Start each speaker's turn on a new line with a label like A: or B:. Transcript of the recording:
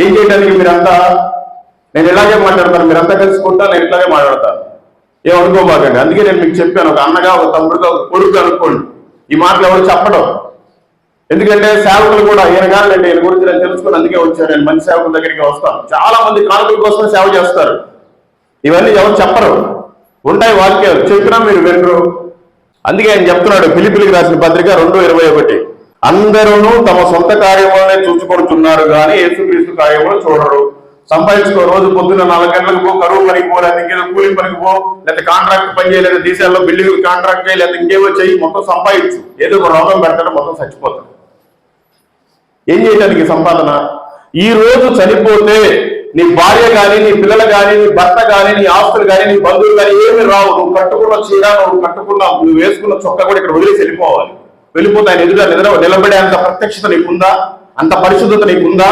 A: ఏం చేయడానికి మీరంతా, నేను ఇలాగే మాట్లాడతాను, మీరంతా కలుసుకుంటా, నేను ఇట్లాగే మాట్లాడతాను, ఏమనుకోబాకండి. అందుకే నేను మీకు చెప్పాను, ఒక అన్నగా, ఒక తమ్ముడుగా, ఒక కొడుకు అనుకోండి. ఈ మాటలు ఎవరు చెప్పడం, ఎందుకంటే సేవకులు కూడా ఈయన కాదండి, ఈయన గురించి నేను తెలుసుకుని అందుకే వచ్చాను. నేను మంచి సేవకుల దగ్గరికి వస్తాను. చాలా మంది కానుకల కోసం సేవ చేస్తారు, ఇవన్నీ ఎవరు చెప్పరు. ఉంటాయి వాక్యాలు, చెప్పినా మీరు వినరు. అందుకే ఆయన చెప్తున్నాడు ఫిలిప్పీయులకు రాసిన పత్రిక 2:21, అందరూ తమ సొంత కార్యములనే చూసుకొనుచున్నారు కానీ యేసుక్రీస్తు కార్యములు చూడరు. సంపాదించుకో, రోజు పొద్దున్న 4 గంటలకు పో, కరువు పనికి పో, లేదా ఇంకేదో కూలి పనికి పో, లేదా కాంట్రాక్ట్ పని చేయలేదు, దేశాల్లో బిల్డింగ్ కాంట్రాక్ట్ చేయి, లేదా ఇంకేమో చెయ్యి, మొత్తం సంపాదించు. ఏదో ఒక రోగం పెడతాడు, మొత్తం చచ్చిపోతాడు. ఏం చేయడానికి సంపాదన? ఈ రోజు చనిపోతే నీ భార్య కానీ, నీ పిల్లలు కానీ, నీ భర్త కానీ, నీ ఆస్తులు కానీ, నీ బంధువులు కానీ ఏమి రావు. నువ్వు కట్టుకున్న చీర, నువ్వు వేసుకున్న చొక్కా కూడా ఇక్కడ వదిలేసి వెళ్ళిపోవాలి. వెళ్ళిపోతే ఆయన ఎదుట నిలబడే అంత ప్రత్యక్షత నీకుందా? అంత పరిశుద్ధత నీకుందా?